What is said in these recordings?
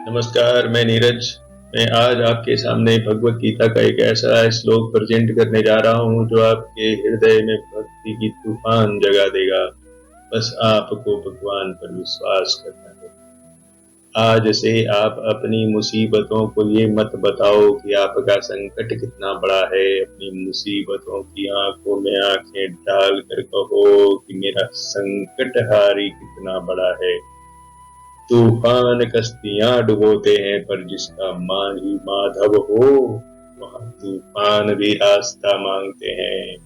नमस्कार, मैं नीरज। मैं आज आपके सामने भगवत गीता का एक ऐसा श्लोक प्रेजेंट करने जा रहा हूँ जो आपके हृदय में भक्ति की तूफान जगा देगा। बस आपको भगवान पर विश्वास करना है। आज से आप अपनी मुसीबतों को ये मत बताओ कि आपका संकट कितना बड़ा है। अपनी मुसीबतों की आंखों में आंखें डाल कर कहो कि मेरा संकटहारी कितना बड़ा है। तूफान कश्तियां डुबोते हैं, पर जिसका माही माधव हो वहाँ तूफान भी रास्ता मांगते हैं।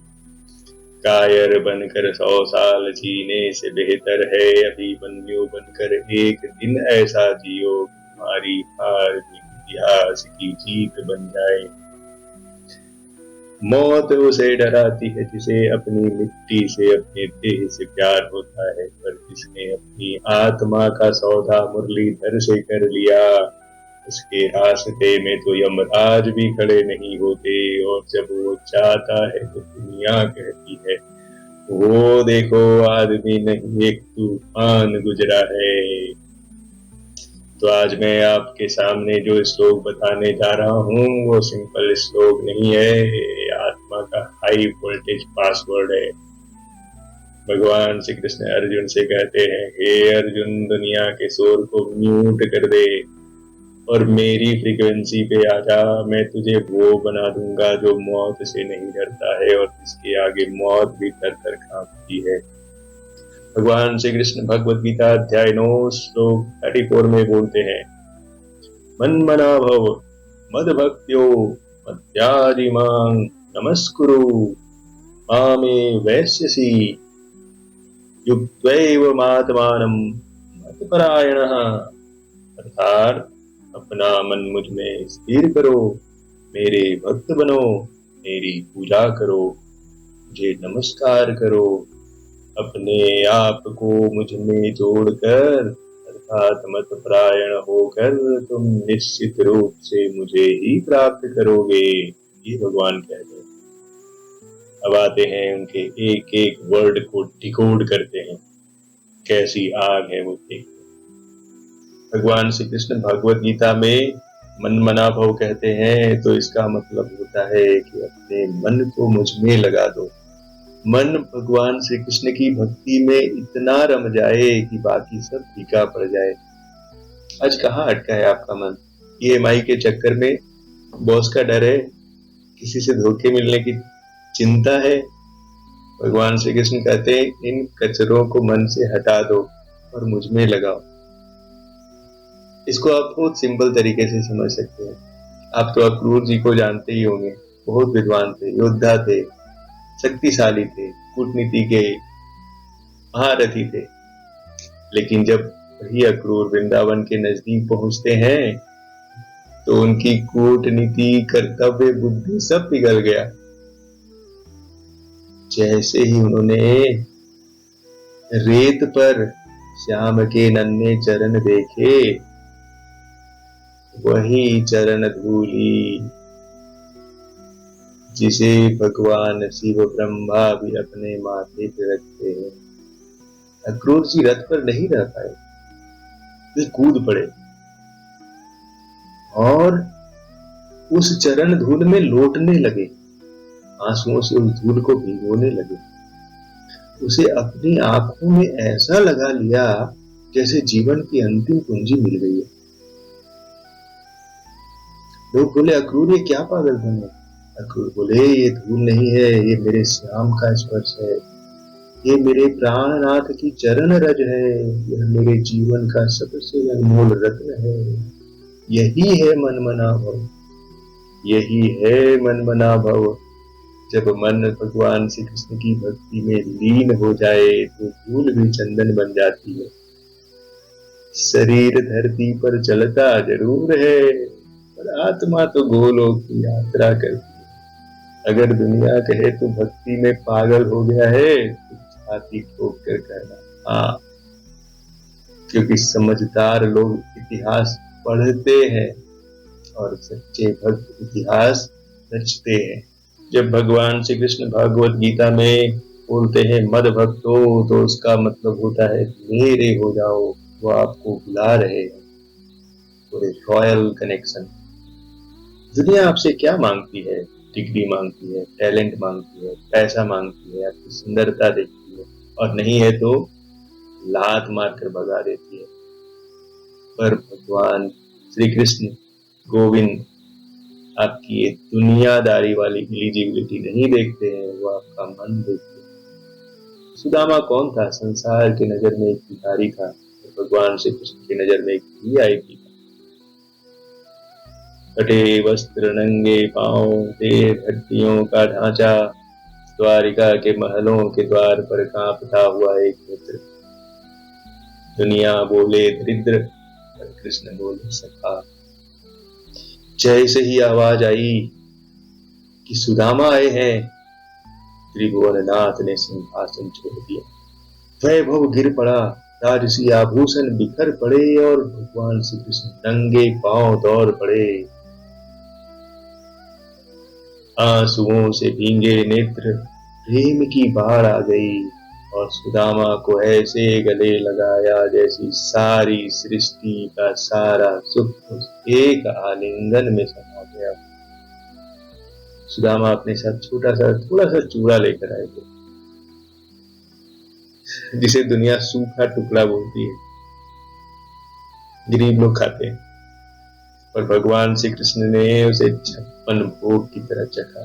कायर बनकर 100 साल जीने से बेहतर है अभिमन्यु बनकर एक दिन ऐसा जियो तुम्हारी हार भी इतिहास की जीत बन जाए। मौत उसे डराती है जिसे अपनी मिट्टी से, अपने देह से प्यार होता है, पर जिसने अपनी आत्मा का सौदा मुरलीधर से कर लिया उसके रास्ते में तो यमराज भी खड़े नहीं होते। और जब वो चाहता है तो दुनिया कहती है वो देखो आदमी नहीं एक तूफान गुजरा है। तो आज मैं आपके सामने जो श्लोक बताने जा रहा हूँ वो सिंपल श्लोक नहीं है, आत्मा का हाई वोल्टेज पासवर्ड है। भगवान श्री कृष्ण अर्जुन से कहते हैं, हे अर्जुन, दुनिया के शोर को म्यूट कर दे और मेरी फ्रीक्वेंसी पे आजा। मैं तुझे वो बना दूंगा जो मौत से नहीं डरता है और जिसके आगे मौत भी थर थर कांपती है। भगवान श्री कृष्ण भगवत गीता अध्याय 9 श्लोक 34 में बोलते हैं, मन मना भव मद भक्त्यो मध्यादिमां नमस्कुरु मामे वैश्यसि युक्त्वैवमात्मानं मत्परायणः। अर्थात अपना मन मुझ में स्थिर करो, मेरे भक्त बनो, मेरी पूजा करो, मुझे नमस्कार करो, अपने आप को मुझ में जोड़कर अर्थात मत परायण होकर तुम निश्चित रूप से मुझे ही प्राप्त करोगे। ये भगवान कहते हैं। अब आते हैं उनके एक एक वर्ड को डिकोड करते हैं, कैसी आग है वो देखते। भगवान श्री कृष्ण भगवत गीता में मन मना भव कहते हैं तो इसका मतलब होता है कि अपने मन को मुझ में लगा दो। मन भगवान श्री कृष्ण की भक्ति में इतना रम जाए कि बाकी सब फीका पड़ जाए। आज कहाँ अटका है आपका मन? EMI के चक्कर में, बॉस का डर है, किसी से धोखे मिलने की चिंता है? भगवान श्री कृष्ण कहते हैं इन कचरों को मन से हटा दो और मुझ में लगाओ। इसको आप बहुत सिंपल तरीके से समझ सकते हैं। आप तो अक्रूर जी को जानते ही होंगे, बहुत विद्वान थे, योद्धा थे, शक्तिशाली थे, कूटनीति के महारथी थे। लेकिन जब वही अक्रूर वृंदावन के नजदीक पहुंचते हैं तो उनकी कूटनीति, कर्तव्य, बुद्धि सब पिघल गया। जैसे ही उन्होंने रेत पर श्याम के नन्हे चरण देखे, वही चरण धूली जिसे भगवान शिव ब्रह्मा भी अपने माथे पे रखते हैं। अक्रूर जी रथ पर नहीं रह पाए, वे कूद पड़े और उस चरण धूल में लौटने लगे, आंसुओं से उस धूल को भिगोने लगे। उसे अपनी आंखों में ऐसा लगा लिया जैसे जीवन की अंतिम कुंजी मिल गई है। लोग बोले, अक्रूर ये क्या पागलपन है? अक्रूर बोले, ये धूल नहीं है, ये मेरे श्याम का स्पर्श है, ये मेरे प्राणनाथ की चरण रज है, यह मेरे जीवन का सबसे अनमोल रत्न है। यही है मनमना भव, यही है मनमना भव। जब मन भगवान श्री कृष्ण की भक्ति में लीन हो जाए तो धूल भी चंदन बन जाती है। शरीर धरती पर चलता जरूर है, पर आत्मा तो गोलोक की यात्रा करती है। अगर दुनिया कहे तो भक्ति में पागल हो गया है तो छाती ठोक कर कहना हाँ, क्योंकि समझदार लोग इतिहास पढ़ते हैं और सच्चे भक्त इतिहास रचते हैं। जब भगवान श्री कृष्ण भगवत गीता में बोलते हैं मद भक्तो, तो उसका मतलब होता है मेरे हो जाओ, वो आपको बुला रहे हैं। और एक रॉयल कनेक्शन। दुनिया आपसे क्या मांगती है? डिग्री मांगती है, टैलेंट मांगती है, पैसा मांगती है, आपकी सुंदरता देखती है, और नहीं है तो लात मारकर भगा देती है। पर भगवान श्री कृष्ण गोविंद आपकी ये दुनियादारी वाली एलिजिबिलिटी नहीं देखते हैं, वो आपका मन देखते हैं। सुदामा कौन था? संसार की नजर में एक भिखारी था, और भगवान श्री कृष्ण की नजर में एक वीआईपी था। कटे वस्त्र, नंगे पांव, देह हड्डियों का ढांचा, द्वारिका के महलों के द्वार पर कांपता हुआ एक मित्र। दुनिया बोले दरिद्र, पर कृष्ण बोले सखा। जैसे ही आवाज आई कि सुदामा आए हैं, त्रिभुवननाथ ने सिंहासन छोड़ दिया। वैभव गिर पड़ा, राजसी आभूषण बिखर पड़े, और भगवान श्री कृष्ण नंगे पांव दौड़ पड़े। आंसुओं से भींगे नेत्र, प्रेम की बाढ़ आ गई, और सुदामा को ऐसे गले लगाया जैसी सारी सृष्टि का सारा सुख एक आलिंगन में समा गया। सुदामा अपने साथ थोड़ा सा चूड़ा लेकर आए थे, जिसे दुनिया सूखा टुकड़ा बोलती है, गरीब लोग खाते हैं, पर भगवान श्री कृष्ण ने उसे 56 भोग की तरह चखा।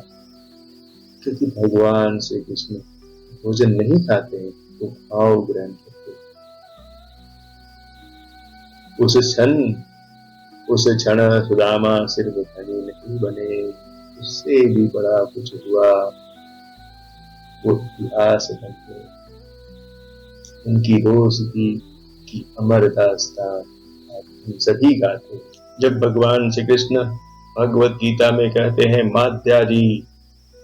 क्योंकि भगवान श्री कृष्ण भोजन नहीं खाते हैं, वो भाव ग्रहण करते हैं। उस क्षण सुदामा सिर्फ धनी नहीं बने, उससे भी बड़ा कुछ हुआ। वो इतिहास बन गए, उनकी दोस्ती की अमर दास्तान हम सभी गाते हैं। जब भगवान श्री कृष्ण भगवत गीता में कहते हैं, माध्या जी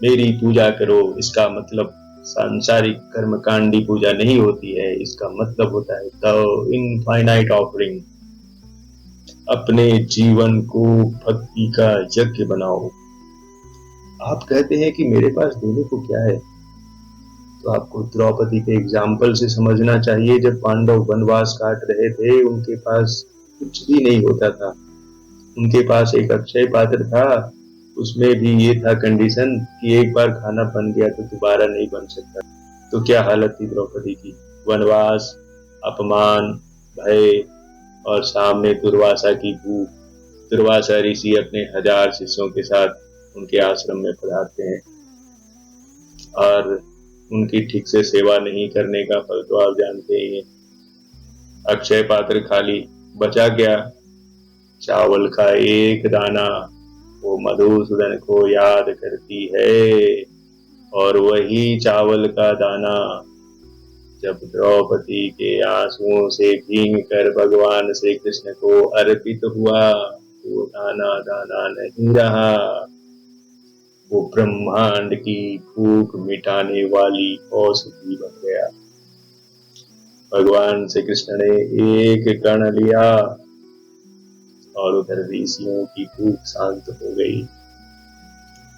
मेरी पूजा करो, इसका मतलब सांसारिक कर्मकांडी पूजा नहीं होती है, इसका मतलब होता है द इनफाइनाइट ऑफरिंग। अपने जीवन को भक्ति का यज्ञ बनाओ। आप कहते हैं कि मेरे पास देने को क्या है, तो आपको द्रौपदी के एग्जाम्पल से समझना चाहिए। जब पांडव वनवास काट रहे थे, उनके पास कुछ भी नहीं होता था। उनके पास एक अक्षय पात्र था, उसमें भी ये था कंडीशन कि एक बार खाना बन गया तो दोबारा नहीं बन सकता। तो क्या हालत थी द्रौपदी की? वनवास, अपमान, भय, और सामने दुर्वासा की भूख। दुर्वासा ऋषि अपने 1000 शिष्यों के साथ उनके आश्रम में पधारते हैं, और उनकी ठीक से सेवा नहीं करने का फल तो आप जानते ही हैं। अक्षय पात्र खाली, बचा क्या? चावल का एक दाना। वो मधुसूदन को याद करती है, और वही चावल का दाना जब द्रौपदी के आंसुओं से भीग कर भगवान श्री कृष्ण को अर्पित हुआ, वो दाना दाना नहीं रहा, वो ब्रह्मांड की भूख मिटाने वाली औषधि बन गया। भगवान श्री कृष्ण ने एक कण लिया, और उधर ऋषियों की भूख शांत हो गई।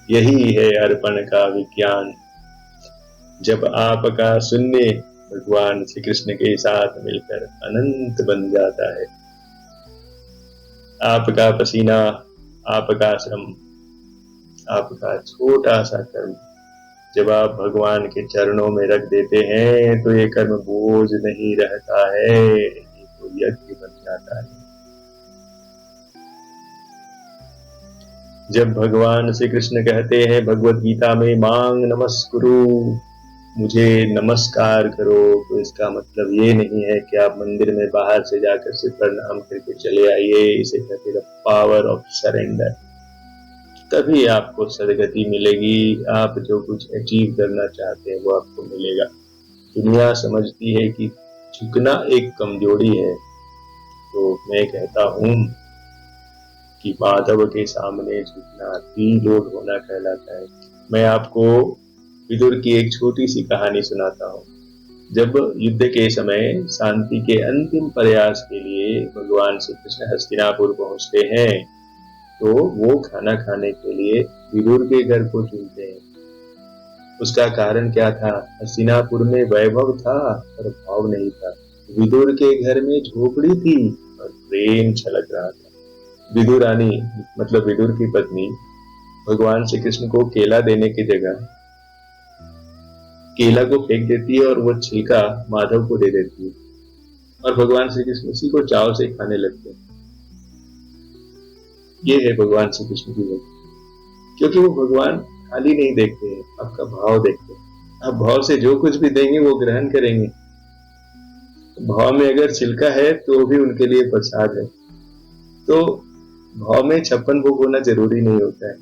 यही है अर्पण का विज्ञान। जब आपका शून्य भगवान श्री कृष्ण के साथ मिलकर अनंत बन जाता है। आपका पसीना, आपका श्रम, आपका छोटा सा कर्म जब आप भगवान के चरणों में रख देते हैं, तो ये कर्म बोझ नहीं रहता है, ये तो यज्ञ बन जाता है। जब भगवान श्री कृष्ण कहते हैं भगवत गीता में, मांग नमस्कुरु, मुझे नमस्कार करो, तो इसका मतलब ये नहीं है कि आप मंदिर में बाहर से जाकर सिर्फ प्रणाम करके चले आइए। इसे कहते हैं पावर ऑफ सरेंडर। तभी आपको सदगति मिलेगी। आप जो कुछ अचीव करना चाहते हैं वो आपको मिलेगा। दुनिया समझती है कि झुकना एक कमजोरी है, तो मैं कहता हूं कि माधव के सामने झुकना डीलोड होना कहलाता है। मैं आपको विदुर की एक छोटी सी कहानी सुनाता हूँ। जब युद्ध के समय शांति के अंतिम प्रयास के लिए भगवान श्री कृष्ण हस्तिनापुर पहुंचते हैं, तो वो खाना खाने के लिए विदुर के घर को चुनते हैं। उसका कारण क्या था? हस्तिनापुर में वैभव था पर भाव नहीं था। विदुर के घर में झोपड़ी थी और प्रेम छलक रहा था। विदुर रानी मतलब विदुर की पत्नी भगवान श्री कृष्ण को केला देने की जगह केला को फेंक देती है और वो छिलका माधव को दे देती है, और भगवान श्री कृष्ण उसी को चाव से खाने लगते हैं। ये है भगवान श्री कृष्ण की भक्ति, क्योंकि वो भगवान खाली नहीं देखते हैं, आपका भाव देखते हैं। आप भाव से जो कुछ भी देंगे वो ग्रहण करेंगे। भाव में अगर छिलका है तो भी उनके लिए प्रसाद है। तो भाव में 56 भोग होना जरूरी नहीं होता है।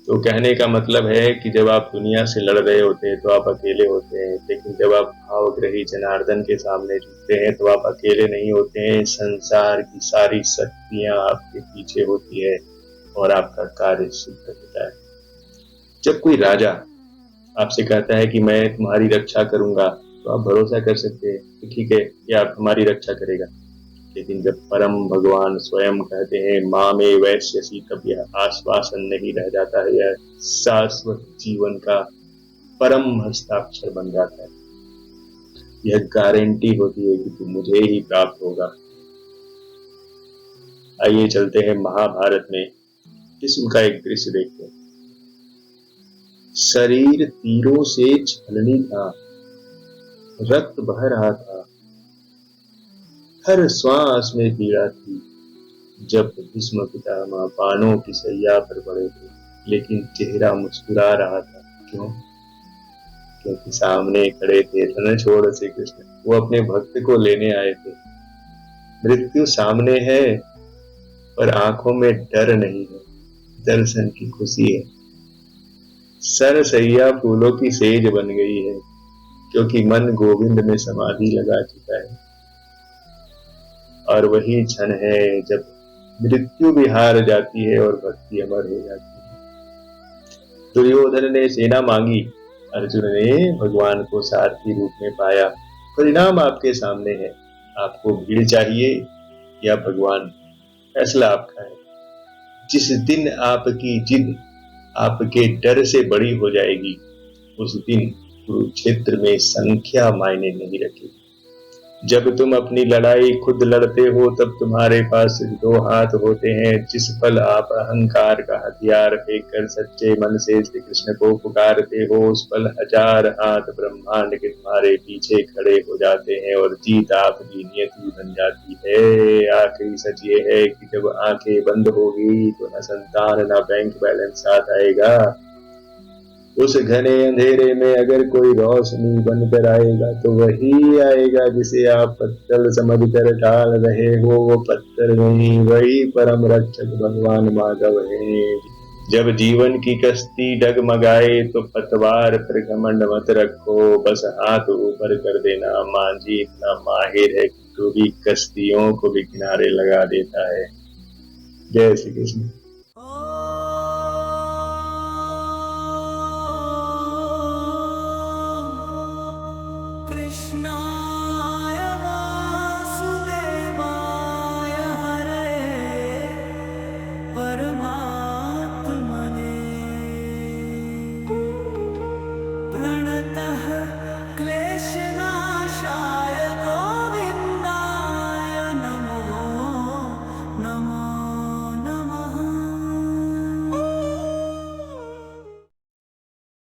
तो कहने का मतलब है कि जब आप दुनिया से लड़ रहे होते हैं तो आप अकेले होते हैं, लेकिन जब आप भावग्रही जनार्दन के सामने झुकते हैं तो आप अकेले नहीं होते हैं। संसार की सारी शक्तियां आपके पीछे होती है और आपका कार्य सिद्ध होता है। जब कोई राजा आपसे कहता है कि मैं तुम्हारी रक्षा करूंगा, तो आप भरोसा कर सकते हैं कि ठीक है, ये आप हमारी रक्षा करेगा। लेकिन जब परम भगवान स्वयं कहते हैं माँ में वैश्यसी, तब यह आश्वासन नहीं रह जाता है, यह शाश्वत जीवन का परम हस्ताक्षर बन जाता है। यह गारंटी होती है कि तू मुझे ही प्राप्त होगा। आइए चलते हैं महाभारत में, किस्म का एक दृश्य देखते हैं। शरीर तीरों से छलनी था, रक्त बह रहा था, हर श्वास में पीड़ा थी। जब भीष्म पितामह बाणों की सैया पर पड़े थे, लेकिन चेहरा मुस्कुरा रहा था। क्यों? क्योंकि सामने खड़े थे रणछोड़ श्री कृष्ण। वो अपने भक्त को लेने आए थे। मृत्यु सामने है, पर आंखों में डर नहीं है, दर्शन की खुशी है। सरसैया फूलों की सेज बन गई है, क्योंकि मन गोविंद में समाधि लगा चुका है। और वही क्षण है जब मृत्यु भी हार जाती है और भक्ति अमर हो जाती है। दुर्योधन ने सेना मांगी, अर्जुन ने भगवान को सारथी रूप में पाया। परिणाम आपके सामने है। आपको भीड़ चाहिए या भगवान? फैसला आपका है। जिस दिन आपकी जिद आपके डर से बड़ी हो जाएगी, उस दिन कुरुक्षेत्र में संख्या मायने नहीं रखेगी। जब तुम अपनी लड़ाई खुद लड़ते हो, तब तुम्हारे पास 2 हाथ होते हैं। जिस पल आप अहंकार का हथियार फेंक कर सच्चे मन से श्री कृष्ण को पुकारते हो, उस पल 1000 हाथ ब्रह्मांड के तुम्हारे पीछे खड़े हो जाते हैं और जीत आपकी नियति बन जाती है। आखिरी सच ये है कि जब आंखें बंद होगी तो न संतान न बैंक बैलेंस साथ आएगा। उस घने अंधेरे में अगर कोई रोशनी बनकर आएगा तो वही आएगा जिसे आप पत्थर समझकर टाल रहे हो। वो पत्थर नहीं, वही परम रक्षक भगवान माधव है। जब जीवन की कश्ती डगमगाए तो पतवार पर घमंड मत रखो, बस हाथ ऊपर कर देना। मांझी इतना माहिर है कि डूबी कश्तियों को भी किनारे लगा देता है। जय श्री कृष्ण।